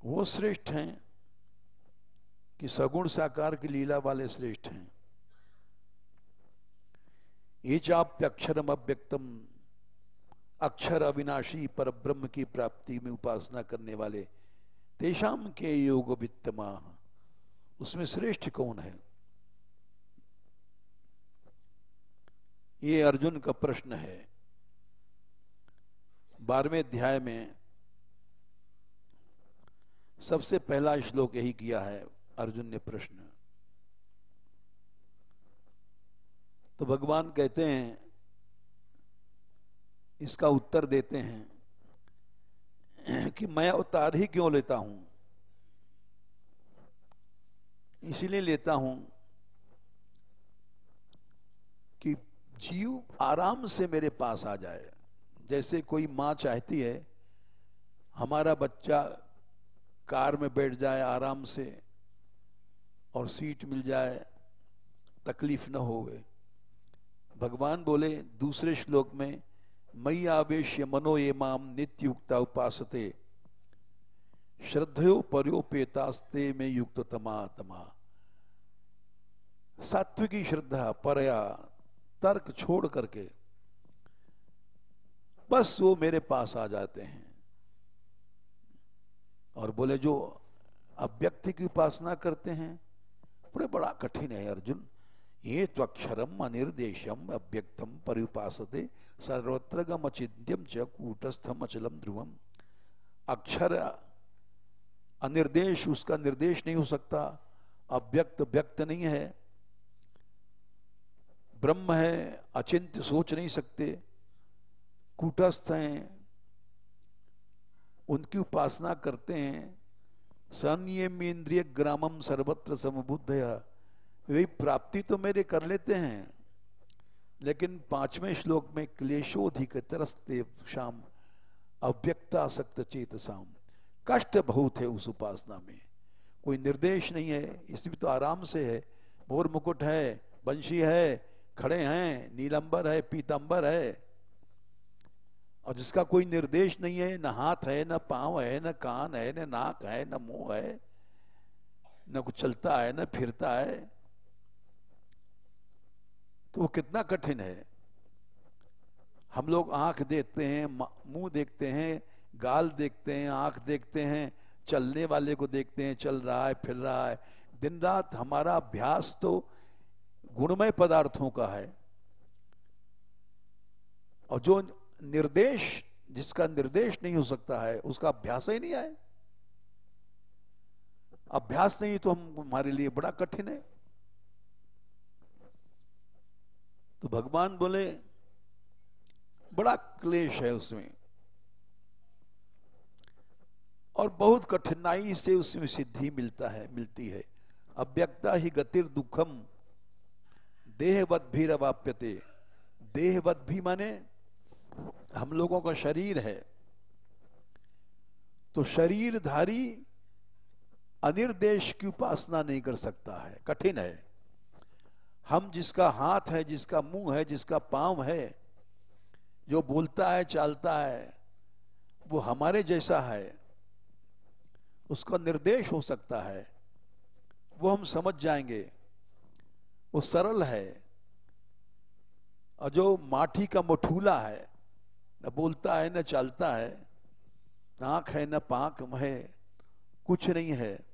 वो श्रेष्ठ हैं कि सगुण साकार की लीला वाले श्रेष्ठ हैं? ये चाप्यक्षरम अव्यक्तम, अक्षर अविनाशी पर ब्रह्म की प्राप्ति में उपासना करने वाले, तेषाम के योग वित्तमा, उसमें श्रेष्ठ कौन है? ये अर्जुन का प्रश्न है। 12वें अध्याय में सबसे पहला श्लोक यही किया है अर्जुन ने प्रश्न। तो भगवान कहते हैं, इसका उत्तर देते हैं कि मैं अवतार ही क्यों लेता हूं? इसीलिए लेता हूं कि जीव आराम से मेरे पास आ जाए। जैसे कोई माँ चाहती है हमारा बच्चा कार में बैठ जाए आराम से और सीट मिल जाए, तकलीफ न होवे। भगवान बोले दूसरे श्लोक में, मयि आवेश्य मनो ये माम नित्युक्ता उपासते श्रद्धयो पर्योपेतास्ते में युक्त तमा तमा। सात्विकी श्रद्धा परया, तर्क छोड़ करके बस वो मेरे पास आ जाते हैं। और बोले जो अव्यक्ति की उपासना करते हैं बड़ा कठिन है अर्जुन। ये तो अक्षरम अनिर्देशम अव्यक्तम पर्युपासते सर्वत्र गमचिद्यम च कूटस्थम अचलम ध्रुवम। अक्षर अनिर्देश, उसका निर्देश नहीं हो सकता। अव्यक्त व्यक्त नहीं है, ब्रह्म है अचिंत्य, सोच नहीं सकते। कूटस्थ हैं, उनकी उपासना करते हैं। संयम इंद्रिय ग्रामम सर्वत्र समबुद्धया, वही प्राप्ति तो मेरे कर लेते हैं। लेकिन 5वें श्लोक में क्लेशोधिक तरस्ते शाम अव्यक्तासक्त चेतसाम, कष्ट बहुत है उस उपासना में। कोई निर्देश नहीं है, इसमें तो आराम से है। मोर मुकुट है, बंशी है, खड़े हैं, नीलंबर है, पीतांबर है। और जिसका कोई निर्देश नहीं है, न हाथ है, न पांव है, न कान है, न नाक है, न मुंह है, न कुछ चलता है, न फिरता है, तो वो कितना कठिन है। हम लोग आंख देखते हैं, मुंह देखते हैं, गाल देखते हैं, आंख देखते हैं, चलने वाले को देखते हैं, चल रहा है, फिर रहा है। दिन रात हमारा अभ्यास तो गुणमय पदार्थों का है। और जो निर्देश, जिसका निर्देश नहीं हो सकता है, उसका अभ्यास ही नहीं है। अभ्यास नहीं तो हमारे लिए बड़ा कठिन है। तो भगवान बोले बड़ा क्लेश है उसमें और बहुत कठिनाई से उसमें सिद्धि मिलती है। अव्यक्ता ही गतिर दुखम देहवत भी रवाप्यते। देहवत भी माने हम लोगों का शरीर है, तो शरीरधारी अनिर्देश की उपासना नहीं कर सकता है, कठिन है। हम जिसका हाथ है, जिसका मुंह है, जिसका पांव है, जो बोलता है चालता है, वो हमारे जैसा है, उसका निर्देश हो सकता है, वो हम समझ जाएंगे, वो सरल है। और जो माटी का मठूला है, न बोलता है न चालता है, न आंख है न पांख है, कुछ नहीं है,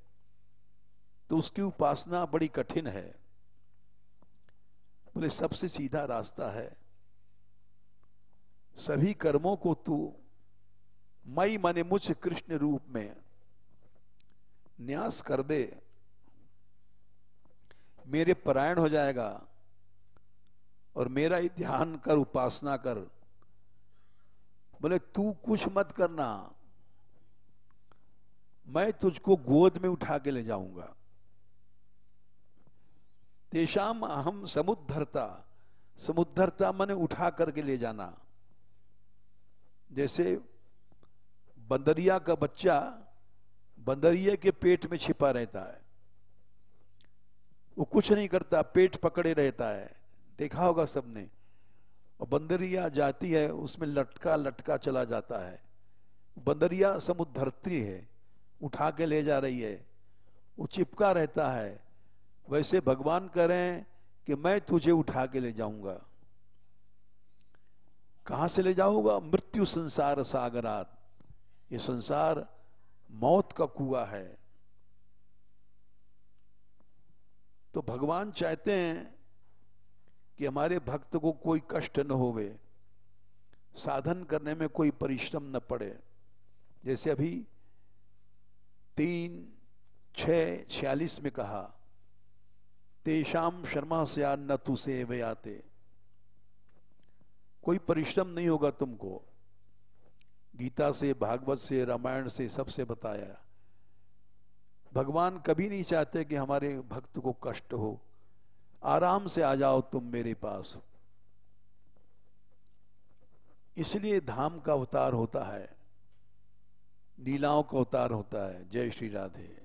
तो उसकी उपासना बड़ी कठिन है। बोले सबसे सीधा रास्ता है, सभी कर्मों को तू मई माने मुझ कृष्ण रूप में न्यास कर दे, मेरे परायण हो जाएगा और मेरा ही ध्यान कर, उपासना कर। बोले तू कुछ मत करना, मैं तुझको गोद में उठा के ले जाऊंगा। तेषाम अहम समुद्धरता, समुद्धरता माने उठा करके ले जाना। जैसे बंदरिया का बच्चा बंदरिये के पेट में छिपा रहता है, वो कुछ नहीं करता, पेट पकड़े रहता है, देखा होगा सबने। और बंदरिया जाती है, उसमें लटका लटका चला जाता है। बंदरिया समुद्धरती है, उठा के ले जा रही है, वो चिपका रहता है। वैसे भगवान कह रहे हैं कि मैं तुझे उठा के ले जाऊंगा। कहां से ले जाऊंगा? मृत्यु संसार सागरात। ये संसार मौत का कुआं है। तो भगवान चाहते हैं कि हमारे भक्त को कोई कष्ट न होवे, साधन करने में कोई परिश्रम न पड़े। जैसे अभी 3:6:46 में कहा, तेषाम शर्मा से न तु सेवयाते। कोई परिश्रम नहीं होगा तुमको। गीता से, भागवत से, रामायण से, सबसे बताया। भगवान कभी नहीं चाहते कि हमारे भक्त को कष्ट हो। आराम से आ जाओ तुम मेरे पास। इसलिए धाम का अवतार होता है, लीलाओं का अवतार होता है। जय श्री राधे।